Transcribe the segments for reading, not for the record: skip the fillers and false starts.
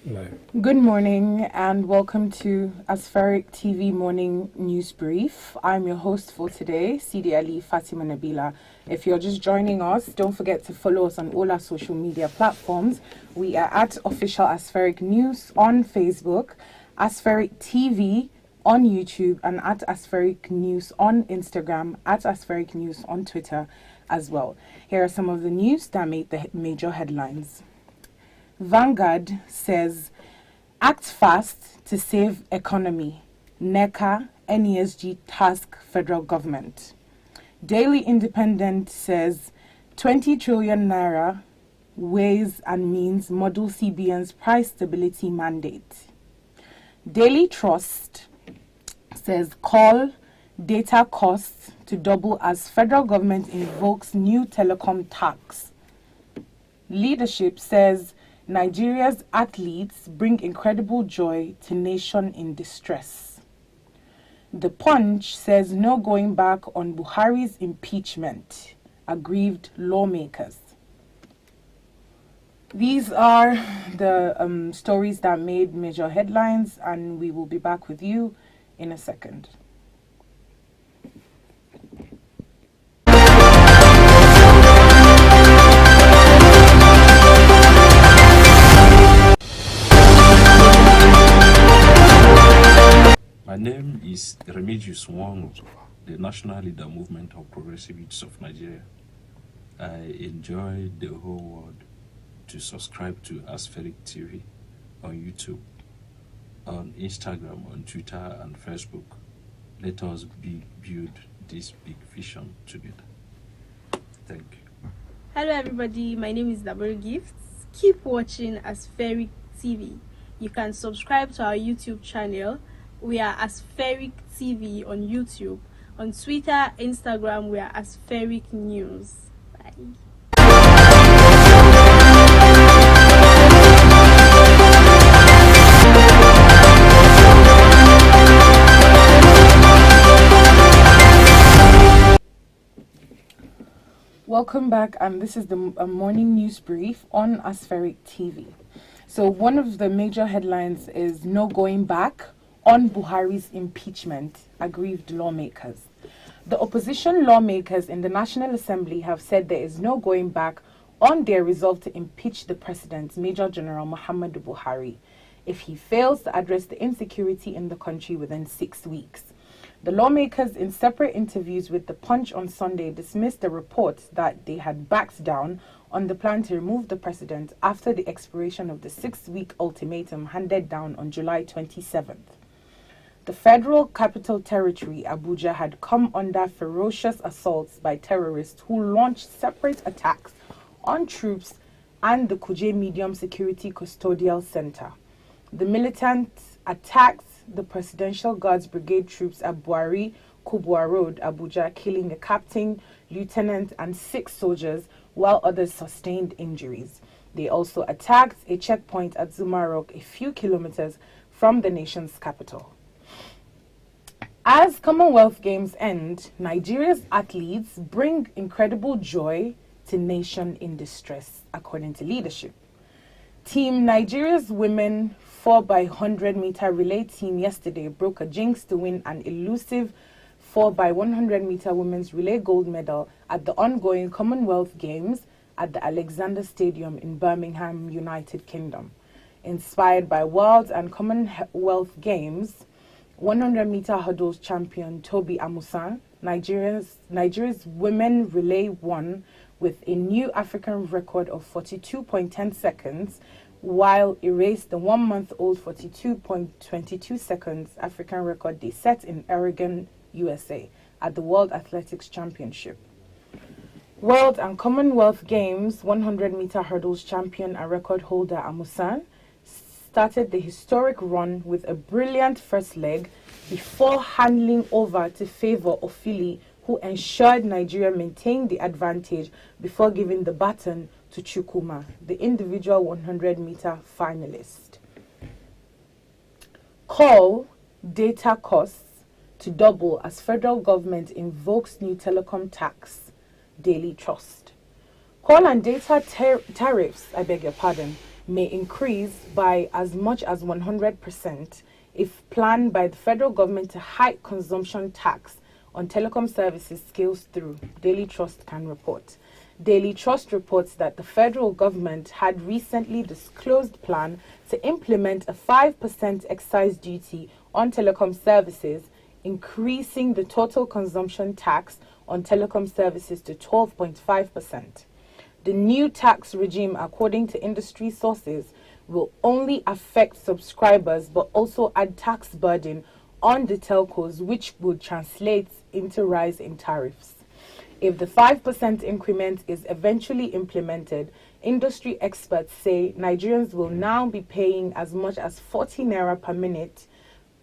Live. Good morning and welcome to Aspheric TV Morning News Brief. I'm your host for today, Sidi Ali Fatima Nabila. If you're just joining us, don't forget to follow us on all our social media platforms. We are at Official Aspheric News on Facebook, Aspheric TV on YouTube, and at Aspheric News on Instagram, at Aspheric News on Twitter as well. Here are some of the news that made the major headlines. Vanguard says, act fast to save economy. NECA, NESG task federal government. Daily Independent says, 20 trillion naira ways and means model CBN's price stability mandate. Daily Trust says, call data costs to double as federal government invokes new telecom tax. Leadership says, Nigeria's athletes bring incredible joy to nation in distress. The Punch says no going back on Buhari's impeachment. Aggrieved lawmakers. These are the stories that made major headlines, and we will be back with you in a second. My name is Remedios Wong, the National Leader Movement of Progressive Youths of Nigeria. I enjoy the whole world to subscribe to Aspheric TV on YouTube, on Instagram, on Twitter, and Facebook. Let us build this big vision together. Thank you. Hello everybody, my name is Aggrieved. Keep watching Aspheric TV. You can subscribe to our YouTube channel. We are Aspheric TV on YouTube. On Twitter, Instagram, we are Aspheric News. Bye. Welcome back, and this is the morning news brief on Aspheric TV. So one of the major headlines is no going back on Buhari's impeachment, aggrieved lawmakers. The opposition lawmakers in the National Assembly have said there is no going back on their resolve to impeach the president, Major General Muhammadu Buhari, if he fails to address the insecurity in the country within 6 weeks. The lawmakers, in separate interviews with The Punch on Sunday, dismissed the reports that they had backed down on the plan to remove the president after the expiration of the 6-week ultimatum handed down on July 27th. The Federal Capital Territory, Abuja, had come under ferocious assaults by terrorists who launched separate attacks on troops and the Kuje medium security Custodial Center. The militant attacked the Presidential Guards Brigade troops at Bwari-Kubwa Road, Abuja, killing a captain, lieutenant, and 6 soldiers, while others sustained injuries. They also attacked a checkpoint at Zuma a few kilometers from the nation's capital. As Commonwealth Games end, Nigeria's athletes bring incredible joy to nation in distress, according to leadership. Team Nigeria's women 4x100-meter relay team yesterday broke a jinx to win an elusive 4x100-meter women's relay gold medal at the ongoing Commonwealth Games at the Alexander Stadium in Birmingham, United Kingdom. Inspired by World and Commonwealth Games, 100-meter hurdles champion Toby Amusan, Nigeria's women relay won with a new African record of 42.10 seconds, while erased the 1-month-old 42.22 seconds African record they set in Oregon, USA, at the World Athletics Championship. World and Commonwealth Games 100-meter hurdles champion and record holder Amusan started the historic run with a brilliant first leg before handing over to favor Ofili, who ensured Nigeria maintained the advantage before giving the baton to Chukwuma, the individual 100-meter finalist. Call data costs to double as federal government invokes new telecom tax, Daily Trust. Call and data tariffs, may increase by as much as 100% if planned by the federal government to hike consumption tax on telecom services scales through, Daily Trust can report. Daily Trust reports that the federal government had recently disclosed plan to implement a 5% excise duty on telecom services, increasing the total consumption tax on telecom services to 12.5%. The new tax regime, according to industry sources, will only affect subscribers but also add tax burden on the telcos, which would translate into rise in tariffs. If the 5% increment is eventually implemented, industry experts say Nigerians will now be paying as much as 40 naira per minute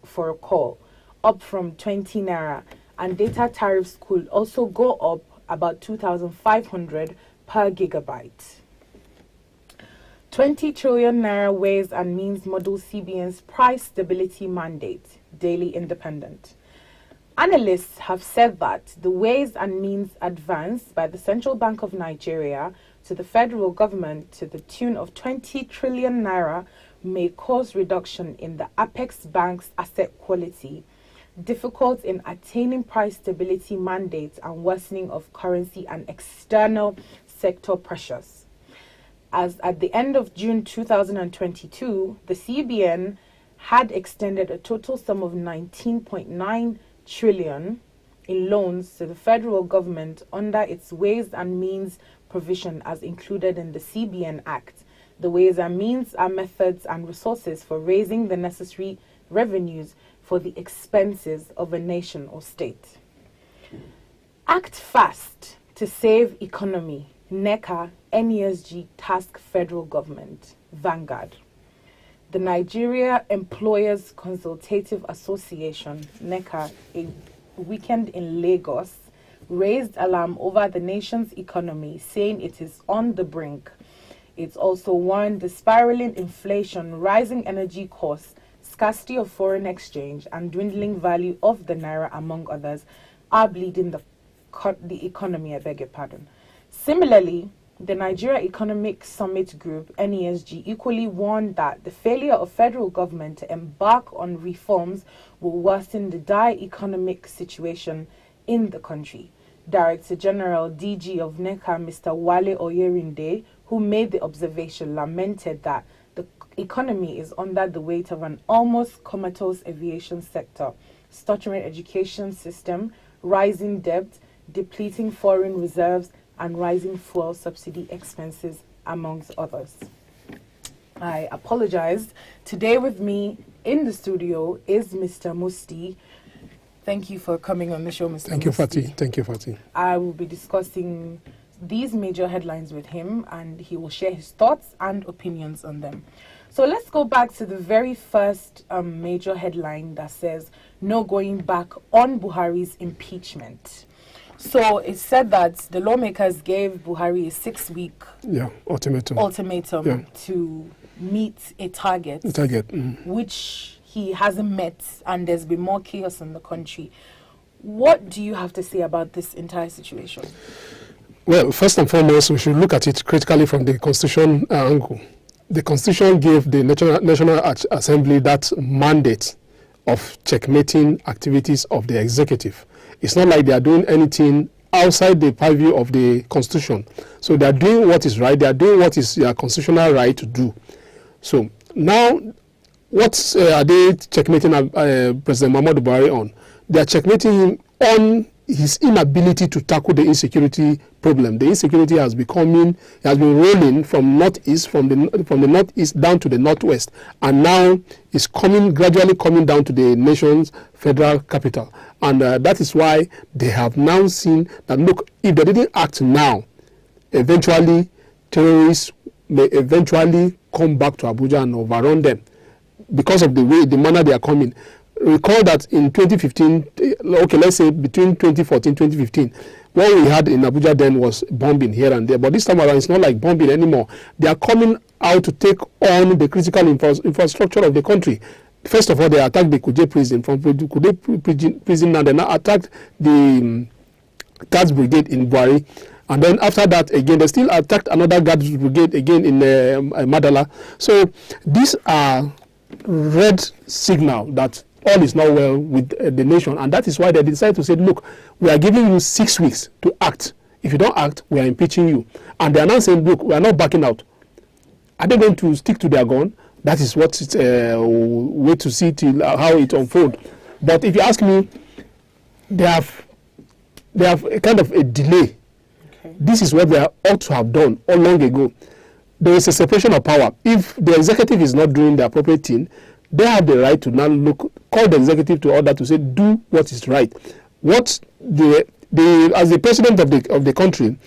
for a call, up from 20 naira, and data tariffs could also go up about 2,500 per gigabyte. 20 trillion naira Ways and Means model CBN's price stability mandate, Daily Independent. Analysts have said that the Ways and Means advance by the Central Bank of Nigeria to the federal government to the tune of 20 trillion naira may cause reduction in the Apex Bank's asset quality, difficult in attaining price stability mandates, and worsening of currency and external sector pressures. As at the end of June 2022, the CBN had extended a total sum of 19.9 trillion in loans to the federal government under its Ways and Means provision as included in the CBN Act. The Ways and Means are methods and resources for raising the necessary revenues for the expenses of a nation or state. Act fast to save economy. NECA, NESG task federal government. Vanguard. The Nigeria Employers Consultative Association, NECA, a weekend in Lagos, raised alarm over the nation's economy, saying it is on the brink. It also warned the spiraling inflation, rising energy costs, scarcity of foreign exchange, and dwindling value of the naira, among others, are bleeding the economy, I beg your pardon. Similarly, the Nigeria Economic Summit Group, NESG, equally warned that the failure of federal government to embark on reforms will worsen the dire economic situation in the country. Director General DG of NECA, Mr. Wale Oyerinde, who made the observation, lamented that the economy is under the weight of an almost comatose aviation sector, stuttering education system, rising debt, depleting foreign reserves, and rising fuel subsidy expenses, amongst others. I apologize. Today with me in the studio is Mr. Musti. Thank you for coming on the show, Mr. Thank you, Fatih. Thank you, Fatih. I will be discussing these major headlines with him, and he will share his thoughts and opinions on them. So let's go back to the very first major headline that says, no going back on Buhari's impeachment. So it said that the lawmakers gave Buhari a 6-week ultimatum to meet a target, which he hasn't met, and there's been more chaos in the country. What do you have to say about this entire situation? Well, first and foremost, we should look at it critically from the Constitution angle. The Constitution gave the National Assembly that mandate of checkmating activities of the executive. It's not like they are doing anything outside the purview of the Constitution. So they are doing what is right. They are doing what is their constitutional right to do. So now, what are they checkmating President Muhammadu Buhari on? They are checkmating him on his inability to tackle the insecurity problem. The insecurity has been rolling from northeast, from the northeast down to the northwest, and now is gradually coming down to the nation's federal capital. And that is why they have now seen that, look, if they didn't act now, eventually terrorists may eventually come back to Abuja and overrun them because of the manner they are coming. Recall that in 2015, okay, let's say between 2014 and 2015, what we had in Abuja then was bombing here and there. But this time around, it's not like bombing anymore. They are coming out to take on the critical infrastructure of the country. First of all, they attacked the Kuje prison. From the Kuje prison, now they now attacked the Guards Brigade in Bwari. And then after that, again, they still attacked another Guards Brigade again in Madala. So these are red signal that all is not well with the nation. And that is why they decided to say, look, we are giving you 6 weeks to act. If you don't act, we are impeaching you. And they are now saying, look, we are not backing out. Are they going to stick to their gun? That is what it's wait to see till how it unfolds. But if you ask me, they have a kind of a delay. Okay. This is what they ought to have done all long ago. There is a separation of power. If the executive is not doing the appropriate thing, they have the right to now call the executive to order to say, do what is right. What as the president of the country,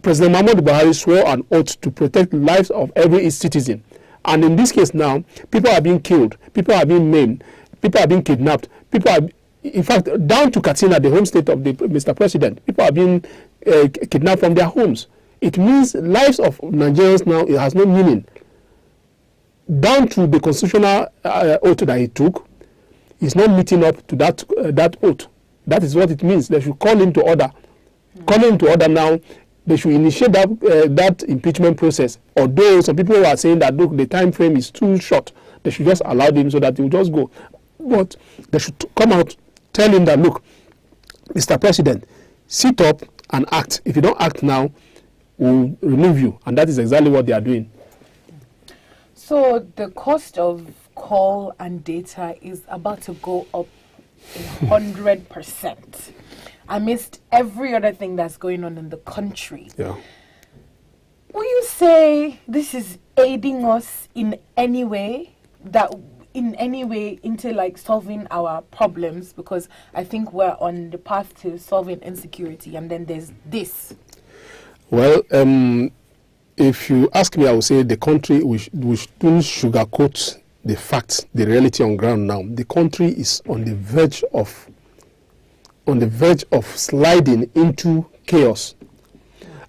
President Muhammadu Buhari swore an oath to protect the lives of every citizen. And in this case now, people are being killed, people are being maimed, people are being kidnapped, people are, in fact, down to Katsina, the home state of the Mr. President, people are being kidnapped from their homes. It means lives of Nigerians now, it has no meaning. Down to the constitutional oath that he took, he's not meeting up to that oath. That is what it means. They should call him to order. Call him to order now. They should initiate that impeachment process. Although some people are saying that, look, the time frame is too short. They should just allow him so that he will just go. But they should come out, tell him that, look, Mr. President, sit up and act. If you don't act now, we'll remove you. And that is exactly what they are doing. So the cost of call and data is about to go up 100% amidst every other thing that's going on in the country. Yeah. Will you say this is aiding us in any way into like solving our problems? Because I think we're on the path to solving insecurity, and then there's this. Well, if you ask me, I would say the country, we shouldn't sugarcoat the facts, the reality on ground now. The country is on the verge of sliding into chaos.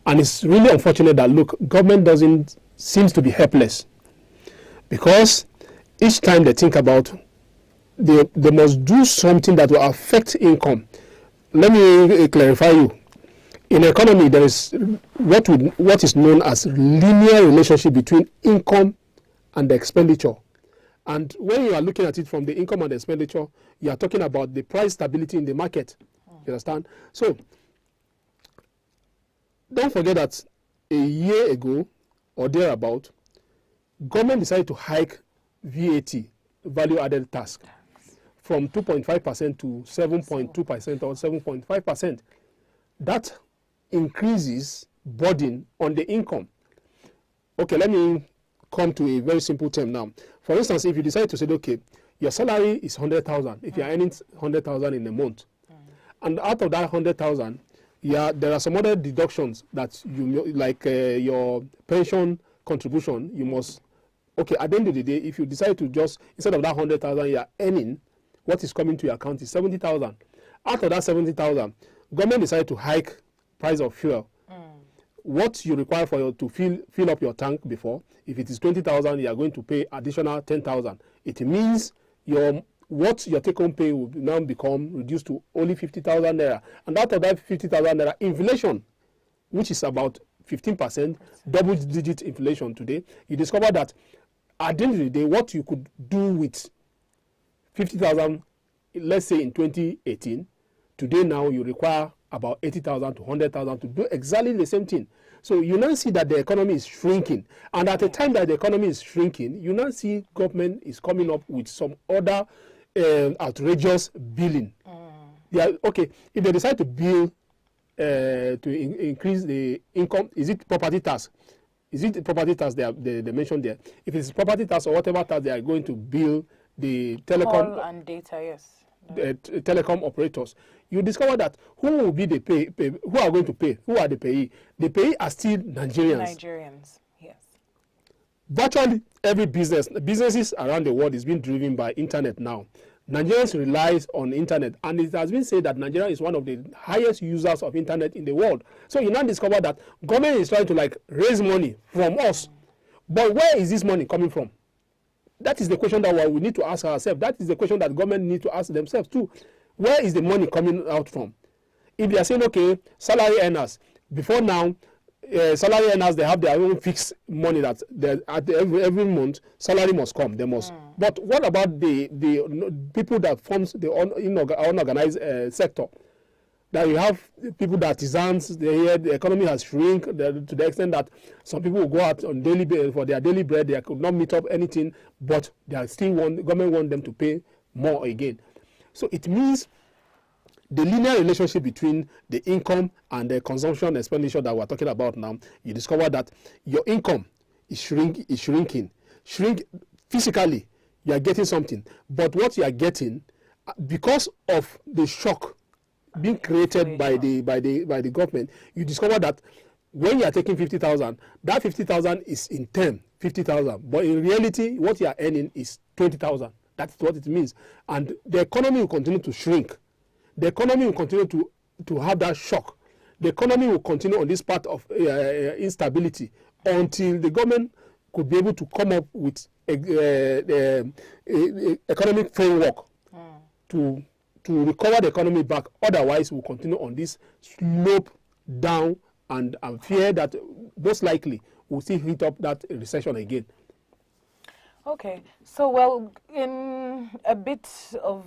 And it's really unfortunate that, look, government seems to be helpless. Because each time they think about, they must do something that will affect income. Let me clarify you. In economy, there is what is known as linear relationship between income and the expenditure. And when you are looking at it from the income and the expenditure, you are talking about the price stability in the market. You understand? So, don't forget that a year ago or thereabout, government decided to hike VAT, value-added tax, from 2.5% to 7.2% or 7.5%. That increases burden on the income. Okay, let me come to a very simple term now. For instance, if you decide to say, okay, your salary is 100,000, if you are earning 100,000 in a month, and out of that 100,000, there are some other deductions that you like your pension contribution. You must, okay, at the end of the day, if you decide to just, instead of that 100,000 you are earning, what is coming to your account is 70,000. Out of that 70,000, government decided to hike price of fuel. What you require to fill up your tank before, if it is 20,000, you are going to pay additional 10,000. It means what your take-home pay will now become reduced to only 50,000 naira. And out of that 50,000 naira, inflation, which is about 15%, double-digit inflation today, you discover that at the end of the day, what you could do with 50,000, let's say in 2018, today now you require about 80,000 to 100,000 to do exactly the same thing. So you now see that the economy is shrinking. And at the time that the economy is shrinking, you now see government is coming up with some other outrageous billing. Okay, if they decide to bill to increase the income, is it property tax? Is it property tax they mentioned there? If it's property tax or whatever tax they are going to bill the telecom call and data, yes. The telecom operators, you discover that who will be the who are going to pay? Who are the payee? The payee are still Nigerians. Yes. Virtually every businesses around the world is being driven by internet now. Nigerians rely on internet, and it has been said that Nigeria is one of the highest users of internet in the world. So you now discover that government is trying to raise money from us. But where is this money coming from? That is the question that we need to ask ourselves. That is the question that government need to ask themselves too. Where is the money coming out from? If they are saying, okay, salary earners, Before now, salary earners, they have their own fixed money that every month salary must come. They must. But what about the people that forms the unorganized sector? That you have people that artisans, the economy has shrunk to the extent that some people will go out on daily for their daily bread. They could not meet up anything, but they are still the government want them to pay more again. So it means the linear relationship between the income and the consumption expenditure that we're talking about now, you discover that your income is shrinking. Physically, you are getting something, but what you are getting, because of the shock being created by the government, you discover that when you are taking 50,000, that 50,000 is in term 50,000, but in reality, what you are earning is 20,000. That's what it means, and the economy will continue to shrink. The economy will continue to have that shock. The economy will continue on this path of instability until the government could be able to come up with economic framework to recover the economy back. Otherwise, we'll continue on this slope down, and fear that most likely we'll see hit up that recession again. Okay, so well, in a bit of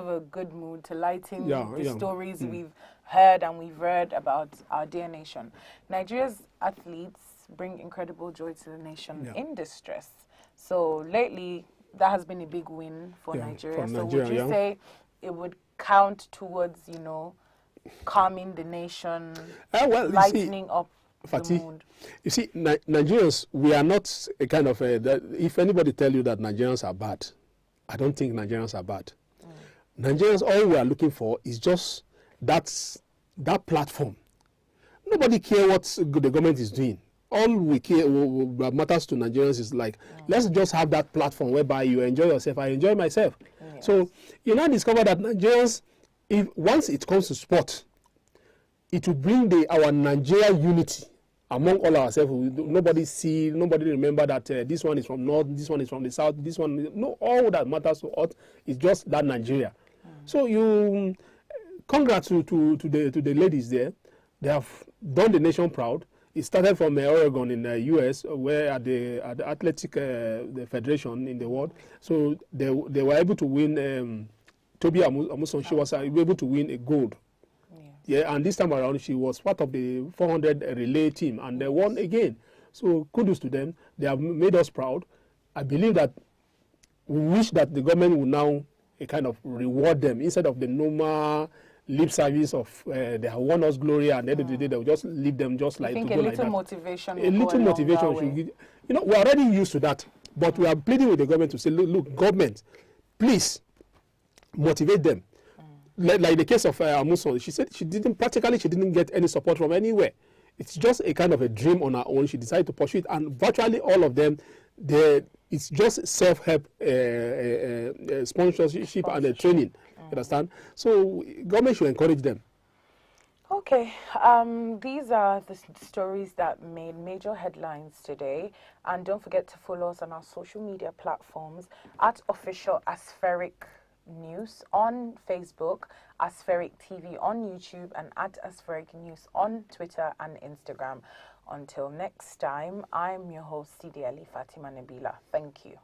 a good mood to lighten the stories we've heard and we've read about our dear nation. Nigeria's athletes bring incredible joy to the nation in distress. So lately, that has been a big win for Nigeria. So would you say it would count towards, calming the nation, lightening up the mood? You see, Nigerians, we are not a kind of if anybody tell you that Nigerians are bad, I don't think Nigerians are bad. Nigerians, all we are looking for is just that platform. Nobody cares what the government is doing. All we care, what matters to Nigerians is like, let's just have that platform whereby you enjoy yourself, I enjoy myself. Yes. So you now discover that Nigerians, once it comes to sport, it will bring our Nigeria unity among all ourselves. Nobody remember that this one is from north, this one is from the south, this one. No, all that matters to us is just that Nigeria. So you, congrats to the ladies there. They have done the nation proud. It started from Oregon in the U.S., where at the athletic the federation in the world. So they were able to win. Toby Amuson, she was able to win a gold. Yeah, and this time around she was part of the 400 relay team, and they won again. So kudos to them. They have made us proud. I believe that we wish that the government will now kind of reward them instead of the normal lip service of they have won us glory, and at the end of the day they will just leave them just like to go like that. A little motivation should give, we're already used to that, but we are pleading with the government to say, look, government, please motivate them. Like the case of Amuson, she said she didn't get any support from anywhere. It's just a kind of a dream on her own. She decided to pursue it, and virtually all of them, it's just self-help sponsorship and training. Understand? So government should encourage them. Okay, these are the stories that made major headlines today, and don't forget to follow us on our social media platforms at official Aspheric News on Facebook, Aspheric TV on YouTube, and at Aspheric News on Twitter and Instagram. Until next time, I'm your host, Sidi Ali Fatima Nabila. Thank you.